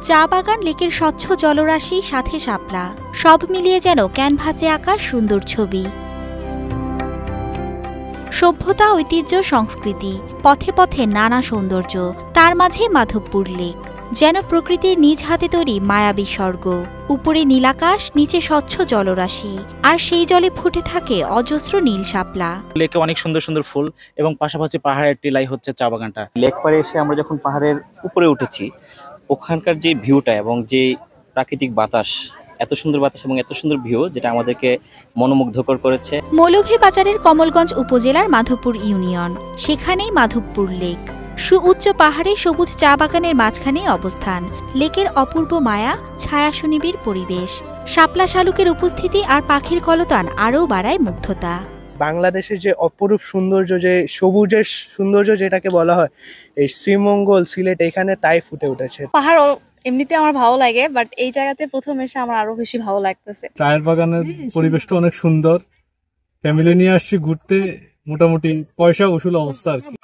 চা বাগান, লেকের স্বচ্ছ জলরাশি, সাথে শাপলা, সব মিলিয়ে যেন ক্যানভাসে আঁকা সুন্দর ছবি। সভ্যতা, ঐতিহ্য, সংস্কৃতি, পথে পথে নানা সৌন্দর্য, তার মাঝে মাধবপুর লেক যেন প্রকৃতির নিজ হাতে তৈরি মায়াবী স্বর্গ। উপরে নীলাকাশ, নিচে স্বচ্ছ জলরাশি, আর সেই জলে ফুটে থাকে অজস্র নীল শাপলা। লেকে অনেক সুন্দর সুন্দর ফুল এবং পাশাপাশি পাহাড়ের টিলাই হচ্ছে চা বাগানটা। লেক পাড়ে এসে আমরা যখন পাহাড়ের উপরে উঠেছি, ওখানকার যে ভিউটা এবং যে প্রাকৃতিক বাতাস, এত সুন্দর বাতাস এবং এত সুন্দর ভিউ, যেটা আমাদেরকে মনোমুগ্ধকর করেছে। মৌলভীবাজারের কমলগঞ্জ উপজেলার মাধবপুর ইউনিয়ন, সেখানেই মাধবপুর লেক। সুউচ্চ পাহাড়ে সবুজ চা বাগানের মাঝখানে অবস্থান। লেকের অপূর্ব মায়া, ছায়া সুনিবিড় পরিবেশ, শাপলা শালুকের উপস্থিতি আর পাখির কলতান আরও বাড়ায় মুগ্ধতা। বাংলাদেশের যে অপরূপ সৌন্দর্য, যে সবুজের সৌন্দর্য যেটাকে বলা হয়, এই শ্রীমঙ্গল, সিলেট, এখানে তাই ফুটে উঠেছে। পাহাড় এমনিতে আমার ভালো লাগে, বাট এই জায়গাতে প্রথম এসে আমার আরো বেশি ভালো লাগতেছে। চায়ের বাগানের পরিবেশটা অনেক সুন্দর, ফ্যামিলি নিয়ে আসছি ঘুরতে, মোটামুটি পয়সা উসুল অবস্থা আর কি।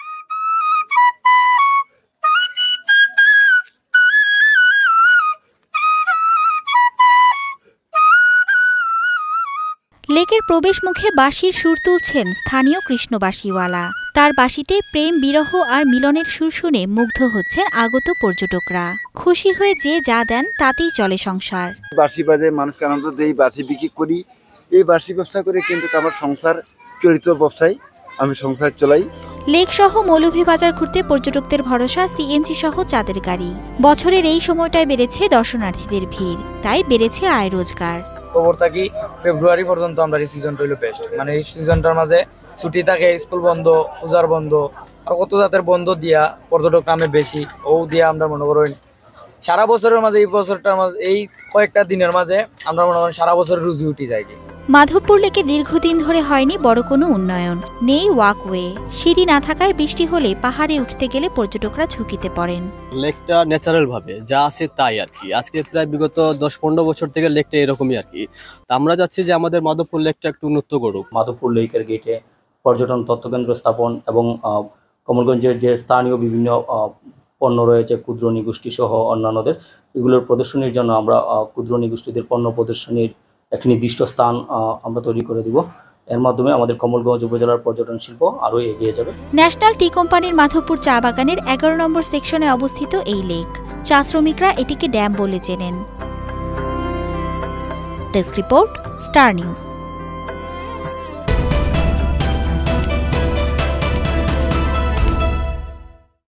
লেকের প্রবেশ মুখে বাঁশির সুর তুলছেন স্থানীয় কৃষ্ণবাসীওয়ালা। তার বাঁশিতে প্রেম, বিরহ আর মিলনের সুর শুনে মুগ্ধ হচ্ছেন আগত পর্যটকরা। খুশি হয়ে যে যা দেন তাতেই চলে সংসার। বাঁশি বাজে মানুষকে আনন্দ দেই, বাঁশি বিক্রি করি। এই বাঁশি ব্যবসা করে কিন্তু আমার সংসার চরিত্র ব্যবসায় আমি সংসার চলাই। লেক সহ মৌলভীবাজার ঘুরতে পর্যটকদের ভরসা সিএনজি সহ চাঁদের গাড়ি। বছরের এই সময়টায় বেড়েছে দর্শনার্থীদের ভিড়, তাই বেড়েছে আয় রোজগার। খবর থাকি ফেব্রুয়ারি পর্যন্ত আমরা এই সিজনটা হইলো বেস্ট, মানে এই সিজনটার মাঝে ছুটি থাকে, স্কুল বন্ধ, পূজার বন্ধ, আর কত জাতের বন্ধ দিয়া পর্যটক নামে বেশি, ও দিয়া আমরা মনে করেন সারা বছরের মাঝে এই বছরটার মাঝে এই কয়েকটা দিনের মাঝে আমরা মনে করেন সারা বছর রুজি উঠি যাই। মাধবপুর লেকে দীর্ঘদিন ধরে হয়নি বড় কোনো উন্নয়ন, নেই ওয়াকওয়ে, সিঁড়ি না থাকায় বৃষ্টি হলে পাহাড়ে উঠতে গেলে পর্যটকরা ঝুঁকিতে পড়েন। লেকটা ন্যাচারাল ভাবে যা আছে তাই আর কি, আজকে প্রায় বিগত 10-15 বছর থেকে লেকটা এরকমই আর কি। আমরা চাচ্ছি যে আমাদের মাধবপুর লেকটা একটু উন্নত করুক। মাধবপুর লেকের গেটে পর্যটন তথ্যকেন্দ্র স্থাপন এবং কমলগঞ্জের যে স্থানীয় বিভিন্ন পণ্য রয়েছে, ক্ষুদ্র নিগোষ্ঠী সহ অন্যান্যদের, এগুলোর প্রদর্শনীর জন্য আমরা ক্ষুদ্র নিগোষ্ঠীদের পণ্য প্রদর্শনীর একটি নির্দিষ্ট স্থান আমরা তৈরি করে দিব। এর মাধ্যমে আমাদের কমলগঞ্জ উপজেলার পর্যটন শিল্প আরও এগিয়ে যাবে। ন্যাশনাল টি কোম্পানির মাধবপুর চা বাগানের 11 নম্বর সেকশনে অবস্থিত এই লেক, চা শ্রমিকরা এটিকে ড্যাম বলে চেনেন। Desk report, star news.